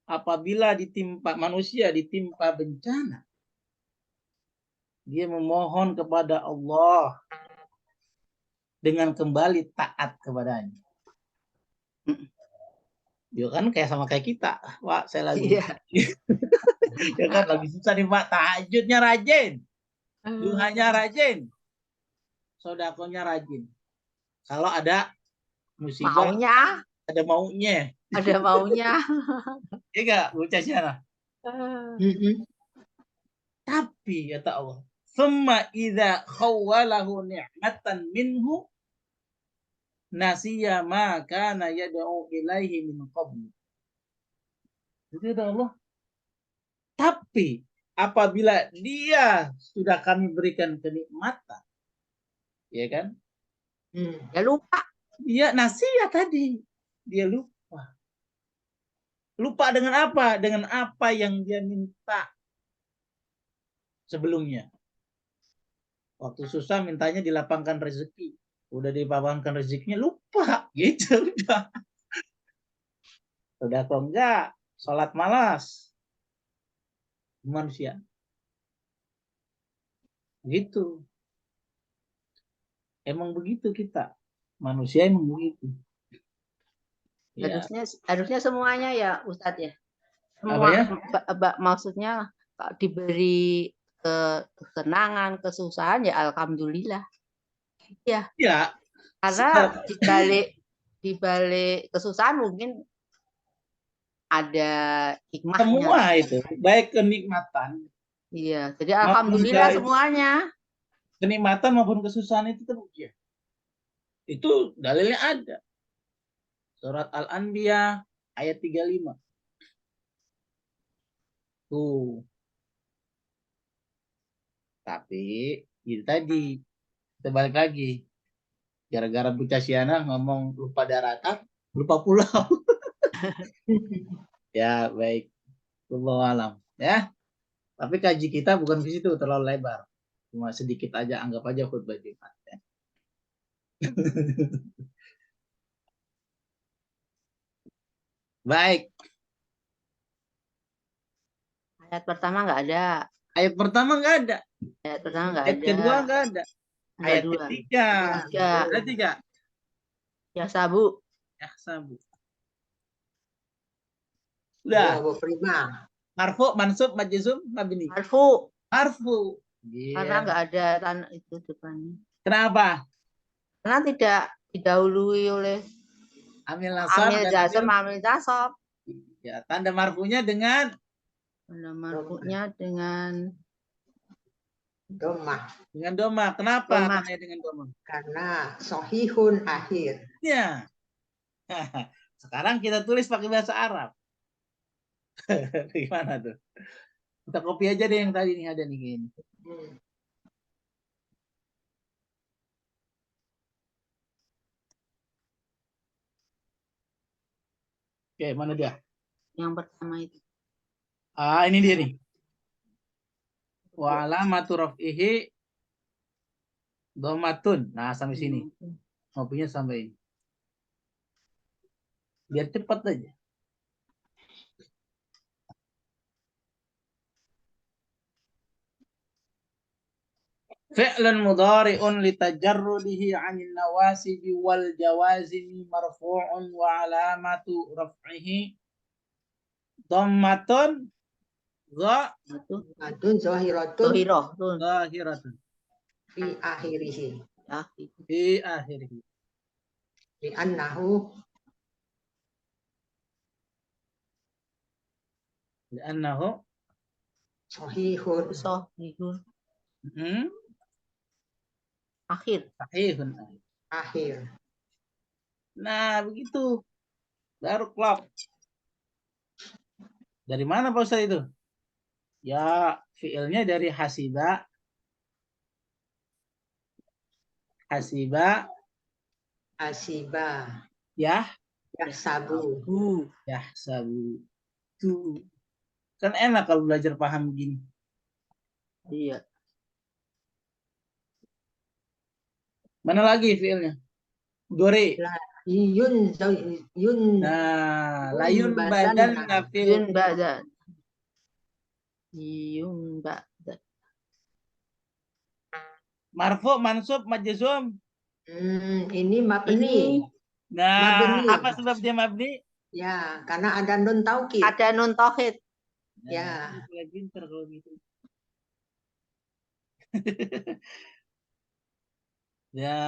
[SPEAKER 1] Apabila manusia ditimpa bencana, dia memohon kepada Allah dengan kembali taat kepadanya. Ya kan kayak sama kayak kita. Pak, saya lagi
[SPEAKER 3] Iya.
[SPEAKER 1] ya kan lagi susah nih, Pak. Tahajudnya rajin. Duhanya rajin. Sodakonya rajin. Kalau ada musibah,
[SPEAKER 3] Maunya,
[SPEAKER 1] ada maunya.
[SPEAKER 3] ada maunya.
[SPEAKER 1] Iya enggak, Bu Casyana? Tapi kata Allah, "Tsumma idza khawwalahu ni'matan minhu nasiya ma kana yad'u ilaihi min qabl." Itu kata Allah. Tapi apabila dia sudah kami berikan kenikmatan, ya kan?
[SPEAKER 3] Ya lupa.
[SPEAKER 1] Dia nasiya tadi, dia lupa. Lupa dengan apa? Dengan apa yang dia minta sebelumnya. Waktu susah mintanya dilapangkan rezeki. Udah dilapangkan rezekinya lupa. Gitu udah. Udah kok enggak. Sholat malas. Manusia. Gitu. Emang begitu kita. Manusia emang begitu. Ya.
[SPEAKER 3] Harusnya semuanya ya Ustadz ya.
[SPEAKER 1] Apa ya?
[SPEAKER 3] Maksudnya diberi kesenangan, kesusahan ya alhamdulillah. Ya.
[SPEAKER 1] Ya.
[SPEAKER 3] Karena di balik kesusahan mungkin ada hikmahnya.
[SPEAKER 1] Semua itu, baik kenikmatan.
[SPEAKER 3] Iya, jadi alhamdulillah semuanya.
[SPEAKER 1] Kenikmatan maupun kesusahan itu teruji. Itu dalilnya ada. Surat Al-Anbiya ayat 35. Tuh. Tapi itu tadi kita balik lagi. Gara-gara Bu Casyana ngomong lupa daratan, lupa pulau. Ya, baik. Wallahu alam, ya. Tapi kaji kita bukan ke situ terlalu lebar. Cuma sedikit aja, anggap aja khutbah Jumat. Ya. Baik.
[SPEAKER 3] Ayat pertama nggak ada.
[SPEAKER 1] Ayat pertama nggak ada.
[SPEAKER 3] Ayat pertama nggak
[SPEAKER 1] Ayat
[SPEAKER 3] ada.
[SPEAKER 1] kedua nggak ada. Ayat
[SPEAKER 3] Dua.
[SPEAKER 1] ketiga.
[SPEAKER 3] Tiga.
[SPEAKER 1] Ada 3.
[SPEAKER 3] Ya sabu.
[SPEAKER 1] Ya, sabu.
[SPEAKER 2] Ya,
[SPEAKER 1] Udah.
[SPEAKER 2] Bu Prima.
[SPEAKER 1] Marfu, mansub, majzum, mabni.
[SPEAKER 3] Marfu.
[SPEAKER 1] Marfu.
[SPEAKER 3] Karena nggak ada tanah itu depannya.
[SPEAKER 1] Kenapa?
[SPEAKER 3] Karena tidak didahului oleh
[SPEAKER 1] Amil nasab
[SPEAKER 3] amil jasam, amil jasob.
[SPEAKER 1] Ya, tanda marfunya dengan
[SPEAKER 3] Tanda marfunya dengan
[SPEAKER 2] Domah.
[SPEAKER 1] dengan doma. Kenapa
[SPEAKER 3] Doma.
[SPEAKER 1] tandanya dengan doma?
[SPEAKER 2] Karena sohihun akhir.
[SPEAKER 1] Ya. Sekarang kita tulis pakai bahasa Arab. Gimana tuh? Kita copy aja deh yang tadi nih ada nih gini. Oke, mana dia?
[SPEAKER 3] yang pertama itu.
[SPEAKER 1] Ah, ini dia nih. Wa alamatu raf'ihi Domatun. Nah, sampai sini. Ngopinya sampai ini. Biar cepat aja. Fi'lun mudhari'un litajarrudihi 'anil nawasibi wal jawazimi marfu'un wa 'alamatu raf'ihi dhammatun
[SPEAKER 2] Matun zahiratun
[SPEAKER 1] zahiratun
[SPEAKER 2] fi akhirihi.
[SPEAKER 1] fi akhirih.
[SPEAKER 2] Li'annahu
[SPEAKER 1] Li'annahu
[SPEAKER 2] sahihun.
[SPEAKER 3] Akhir.
[SPEAKER 1] sahihun.
[SPEAKER 2] Akhir.
[SPEAKER 1] Nah, begitu. Baru klop. Dari mana Pak Ustaz itu? Ya, fiilnya dari hasiba. Hasiba.
[SPEAKER 2] Asiba.
[SPEAKER 1] Ya.
[SPEAKER 2] Yahsabu.
[SPEAKER 1] Ya, sabu. Tuh. Kan enak kalau belajar paham begini.
[SPEAKER 3] Iya.
[SPEAKER 1] Mana lagi fiilnya? Gore.
[SPEAKER 2] Yun
[SPEAKER 1] Nah, layun badan nafil.
[SPEAKER 3] Yun badan. Yun badan.
[SPEAKER 1] Marfu, mansub, majzum.
[SPEAKER 2] Ini mabni.
[SPEAKER 1] Nah,
[SPEAKER 2] Mabni.
[SPEAKER 1] apa sebab dia mabni?
[SPEAKER 2] Ya, karena ada nun taukid.
[SPEAKER 3] Ada nun tauhid.
[SPEAKER 2] Ya.
[SPEAKER 1] Nah, pinter kalau gitu. Ya.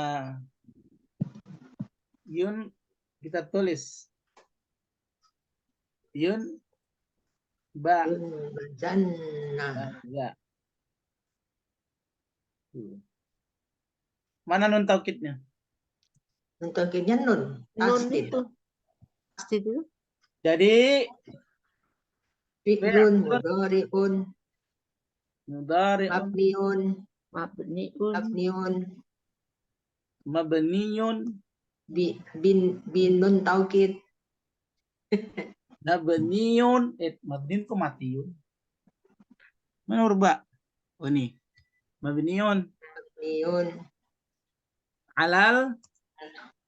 [SPEAKER 1] Yun kita tulis. Yun ba.
[SPEAKER 2] Jannah.
[SPEAKER 1] Ya. Mana nun taukidnya?
[SPEAKER 2] Nun taukidnya nun.
[SPEAKER 3] Nun
[SPEAKER 2] Tasdid.
[SPEAKER 3] itu. Tasdid itu.
[SPEAKER 1] Jadi
[SPEAKER 2] Fi'lun mudhari'un
[SPEAKER 1] mudhari'un
[SPEAKER 2] mabniun
[SPEAKER 3] Mabniun.
[SPEAKER 1] mabniyun
[SPEAKER 2] bin nun taukid.
[SPEAKER 1] mabniyun mabniun kok matiun. Mana urba? Oh ini. Mabniyun
[SPEAKER 2] Mabniun
[SPEAKER 1] alal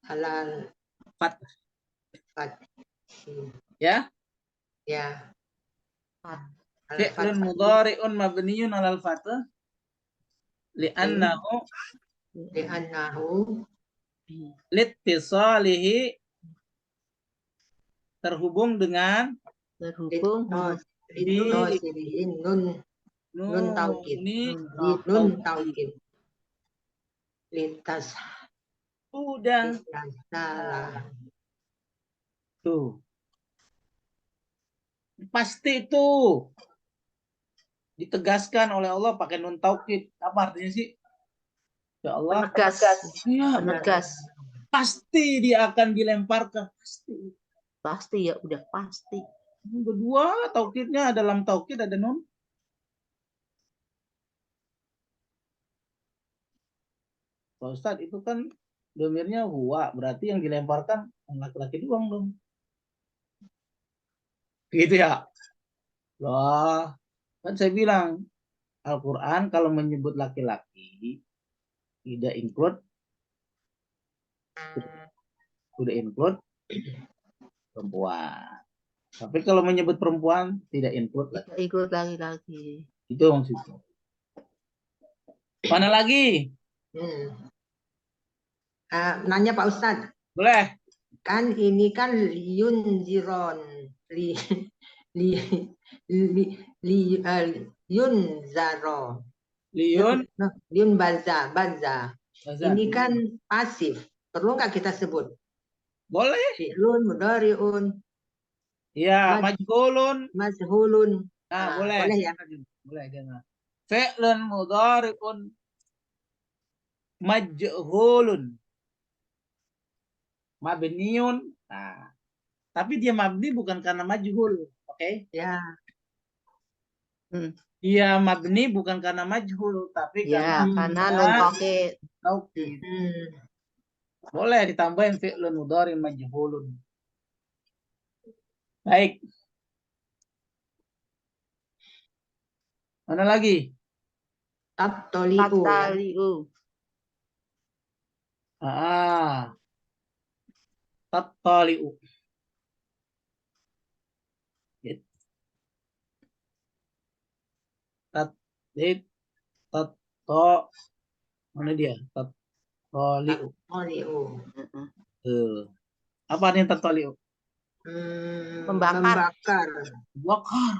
[SPEAKER 2] halal
[SPEAKER 1] fat.
[SPEAKER 2] fat.
[SPEAKER 1] Ya.
[SPEAKER 2] Ya.
[SPEAKER 1] Fi'lun mudhari'un mabniyun alal fath li'annahu littisalihi terhubung dengan
[SPEAKER 2] nun taukid. Nun taukid. Lintas.
[SPEAKER 1] Udah. Tuh. Pasti itu ditegaskan oleh Allah pakai nun taukid. Apa artinya sih? Ya Allah.
[SPEAKER 3] Penegas.
[SPEAKER 1] Pasti dia akan dilemparkan. Pasti.
[SPEAKER 3] Pasti ya, udah pasti.
[SPEAKER 1] Kedua, taukidnya dalam taukid ada nun. Pak Ustadz, itu kan domirnya huwa, berarti yang dilemparkan laki-laki doang dong. Gitu ya. Loh, kan saya bilang Al-Quran kalau menyebut laki-laki tidak include, sudah include perempuan. Tapi kalau menyebut perempuan tidak include lagi.
[SPEAKER 3] Ikut laki-laki.
[SPEAKER 1] Itu maksudnya. Mana lagi?
[SPEAKER 2] Nanya Pak Ustadz.
[SPEAKER 1] Boleh.
[SPEAKER 2] Kan ini kan liyun ziron. Yun zaro. Yun baza. Ini kan pasif. Perlu nggak kita sebut?
[SPEAKER 1] Boleh.
[SPEAKER 2] Fi'lun mudhari'un.
[SPEAKER 1] Ya, majhulun.
[SPEAKER 2] Nah,
[SPEAKER 1] boleh.
[SPEAKER 2] Boleh ya.
[SPEAKER 1] Boleh jangan. Fi'lun mudhari'un majhulun. Mabniun. Nah, tapi dia mabni bukan karena majhul, oke?
[SPEAKER 2] Ya.
[SPEAKER 1] Dia mabni bukan karena majhul, tapi
[SPEAKER 3] karena nun
[SPEAKER 1] taukid. Boleh ditambahin fi'lun mudhari'un majhulun. Baik. Mana lagi?
[SPEAKER 2] Tabtali'u.
[SPEAKER 1] Ah, tattali'u. Tat, tatto, mana dia? Tattali'u.
[SPEAKER 2] Tattali'u.
[SPEAKER 1] Apa nih tattali'u?
[SPEAKER 3] Membakar.
[SPEAKER 2] Membakar.
[SPEAKER 1] Bakar.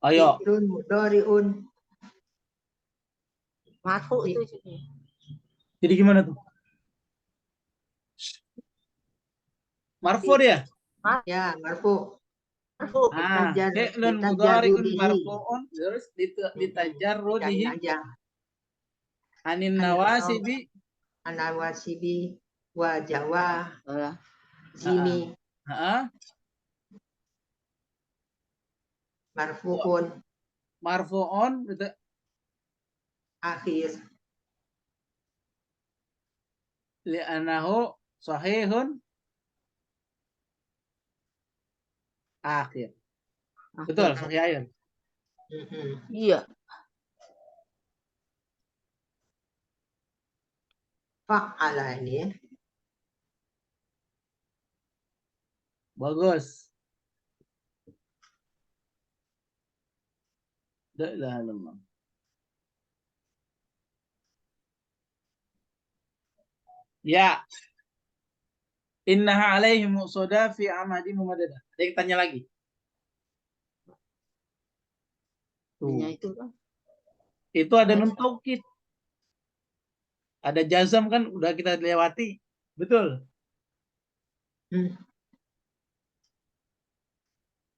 [SPEAKER 1] Ayo.
[SPEAKER 2] Fi'lun mudhari'un.
[SPEAKER 3] Marfu itu.
[SPEAKER 1] Jadi gimana tuh? Marfu dia?
[SPEAKER 2] Ya, marfu.
[SPEAKER 3] Marfu.
[SPEAKER 1] Fi'lun mudhari'un marfu'un terus ditajarrudihi anin nawasibi
[SPEAKER 2] anawasibi wa jawa sini
[SPEAKER 1] marfu'un
[SPEAKER 2] akhir
[SPEAKER 1] li'anahu sahihun akhir. Betul, sahih akhir.
[SPEAKER 3] Iya.
[SPEAKER 2] Fa'ala ini.
[SPEAKER 1] Bagus. La ilaha illallah. Ya. Innaha alaihim muqsada fi amadi mumadada. Ada yang tanya lagi? Tuh. Itu ada nun taukid. Ada jazam kan udah kita lewati. Betul.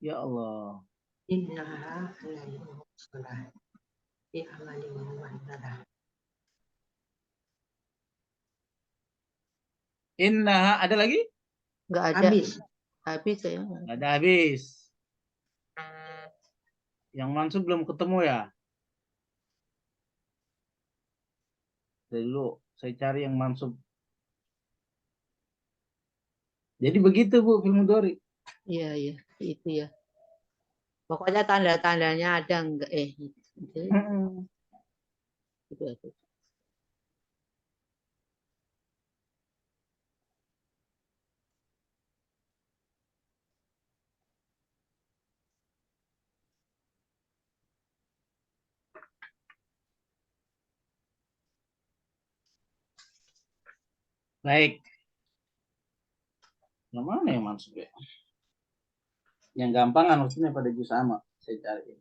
[SPEAKER 1] Ya Allah.
[SPEAKER 2] Innaha alaihim muqsada fi amadi mumadada.
[SPEAKER 1] Innaha ada lagi?
[SPEAKER 3] Enggak ada. Habis ya.
[SPEAKER 1] Enggak ada habis. Yang mansub belum ketemu ya? Dulu saya cari yang mansub. Jadi begitu Bu, fil mudhari.
[SPEAKER 3] Iya, iya, itu ya. Pokoknya tanda-tandanya ada enggak itu.
[SPEAKER 1] Baik. Yang mana yang mansub ya? Yang gampang maksudnya pada juz sama. Saya cari.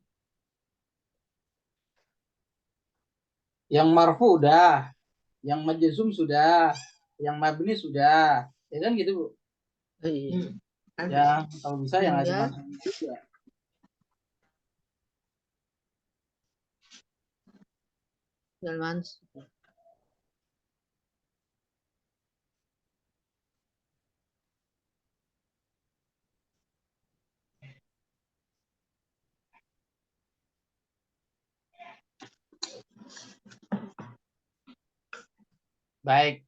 [SPEAKER 1] Yang marfu udah, yang majzum sudah, yang mabni sudah. Ya kan gitu, Bu?
[SPEAKER 3] Iya.
[SPEAKER 1] Ya, kalau bisa yang ada mansub juga. Baik.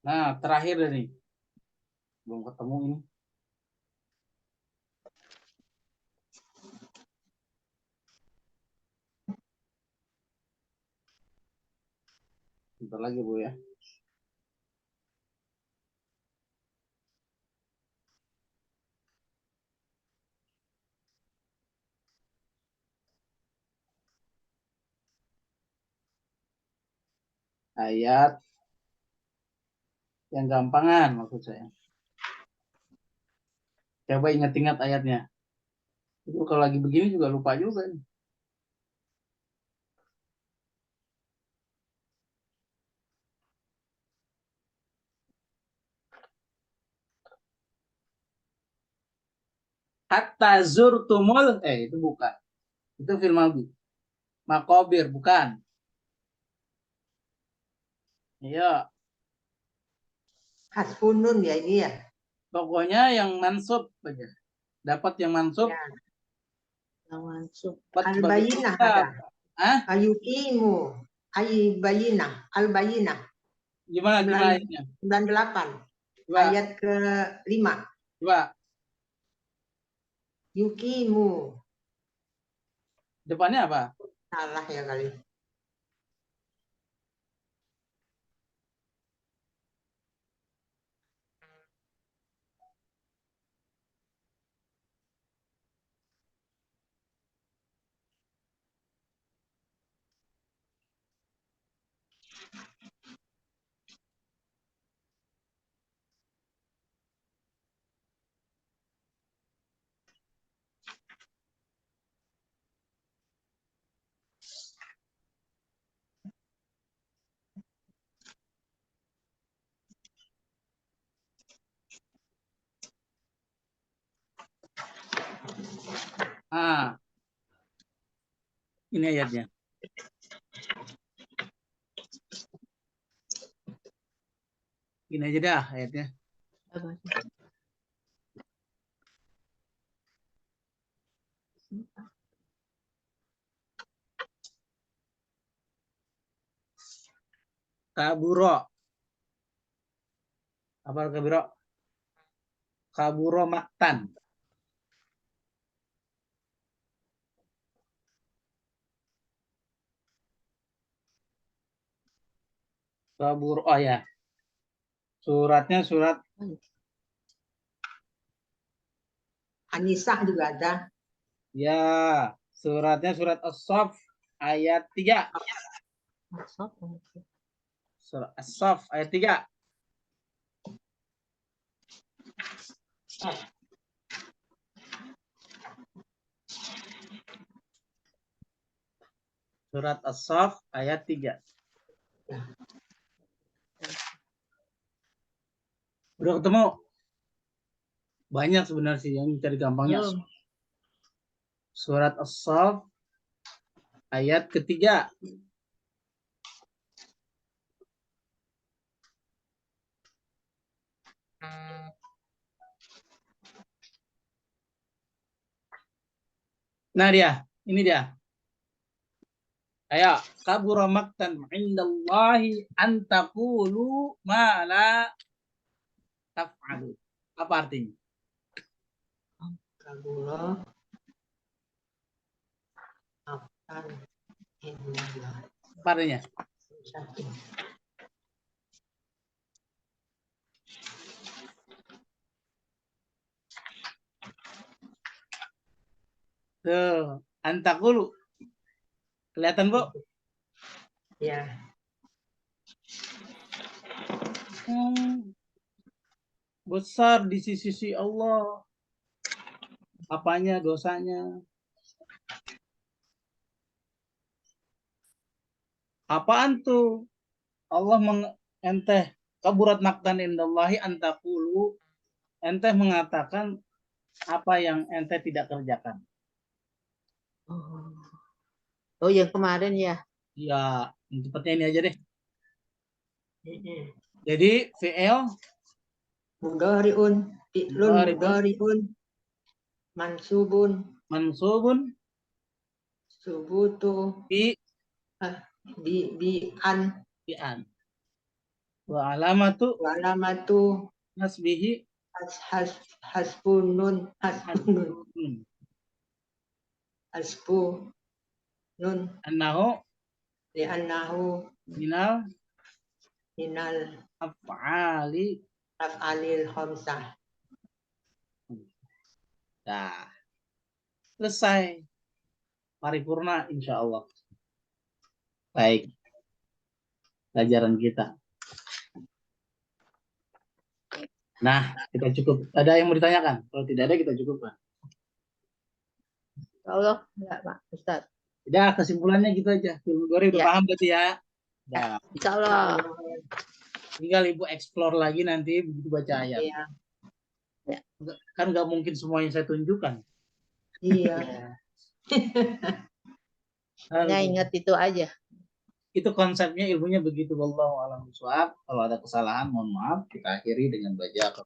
[SPEAKER 1] Nah, terakhir nih. Belum ketemu ini. Bentar lagi, Bu ya. Ayat yang gampangan maksud saya. Coba ingat-ingat ayatnya. Itu kalau lagi begini juga lupa juga nih. Hatta zurtumul itu bukan. Itu fil madhi. Maqabir bukan. Iya.
[SPEAKER 2] Hasbunun ya ini ya.
[SPEAKER 1] Pokoknya yang mansub aja. Dapat yang mansub.
[SPEAKER 2] Ya.
[SPEAKER 3] Yang mansub.
[SPEAKER 2] Al-bayinah ada. Ayukimu. Aybayinah. Al-bayinah.
[SPEAKER 1] Gimana ayatnya?
[SPEAKER 2] 98. Coba. Ayat ke-5.
[SPEAKER 1] Coba.
[SPEAKER 2] Yukimu.
[SPEAKER 1] Depannya apa?
[SPEAKER 2] Salah ya kali.
[SPEAKER 1] Ah, ini ayatnya. Ini aja dah ayatnya. Kaburo. Apa kaburo? Kaburo maktan. Kaburo. Oh ya. Suratnya surat
[SPEAKER 2] Anisah juga ada.
[SPEAKER 1] ya, suratnya surat As-Saff ayat 3. Surat As-Saff ayat 3. Surat As-Saff ayat 3. Udah ketemu? Banyak sebenarnya sih yang mencari gampangnya. Surat As-Saff ayat ketiga. Nah dia, ini dia. Ayo, kabura maktan indallahi an taqulu ma la taf'alu. Apa artinya?
[SPEAKER 2] Kabura akan indah.
[SPEAKER 1] Apa artinya? Tuh, antakulu. Kelihatan, Bu?
[SPEAKER 2] Ya.
[SPEAKER 1] Besar di sisi Allah. Apanya dosanya? Apaan tuh? Allah enteh kaburat maktan indallahi antakulu. Enteh mengatakan apa yang ente tidak kerjakan.
[SPEAKER 3] Oh, yang kemarin ya.
[SPEAKER 1] Ya, cepatnya ini aja deh. Jadi fi'il
[SPEAKER 2] Mudhari'un, fi'lun mudhari'un, mansubun, subutu, bi an,
[SPEAKER 1] wa alamatu nasbihi
[SPEAKER 2] hasbunun,
[SPEAKER 1] annahu
[SPEAKER 2] li'annahu
[SPEAKER 1] minal
[SPEAKER 2] af'alil khamsah.
[SPEAKER 1] Nah, selesai. Paripurna insya Allah. Baik. Pelajaran kita. Nah, kita cukup. Ada yang mau ditanyakan? Kalau tidak ada, kita cukupkan.
[SPEAKER 3] Allah, enggak Pak Ustaz.
[SPEAKER 1] Udah, kesimpulannya gitu aja. Film Dori udah paham berarti ya? Nah,
[SPEAKER 3] insya Allah.
[SPEAKER 1] Tinggal Ibu explore lagi nanti begitu baca ayat.
[SPEAKER 2] Iya.
[SPEAKER 1] Kan nggak mungkin semua yang saya tunjukkan.
[SPEAKER 2] Iya.
[SPEAKER 3] Hanya ingat itu aja.
[SPEAKER 1] Itu konsepnya, ilmunya begitu. Wallahu a'lam bishawab. Kalau ada kesalahan, mohon maaf. Kita akhiri dengan baca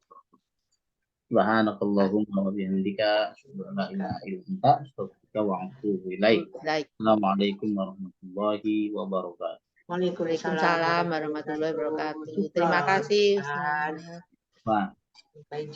[SPEAKER 1] Subhanakallahumma wa bihamdika asyhadu an la ilaha illa anta astaghfiruka wa atubu ilaik. Assalamualaikum warahmatullahi wabarakatuh.
[SPEAKER 3] Waalaikumsalam warahmatullahi wabarakatuh. Terima kasih Ustaz.
[SPEAKER 1] Wah.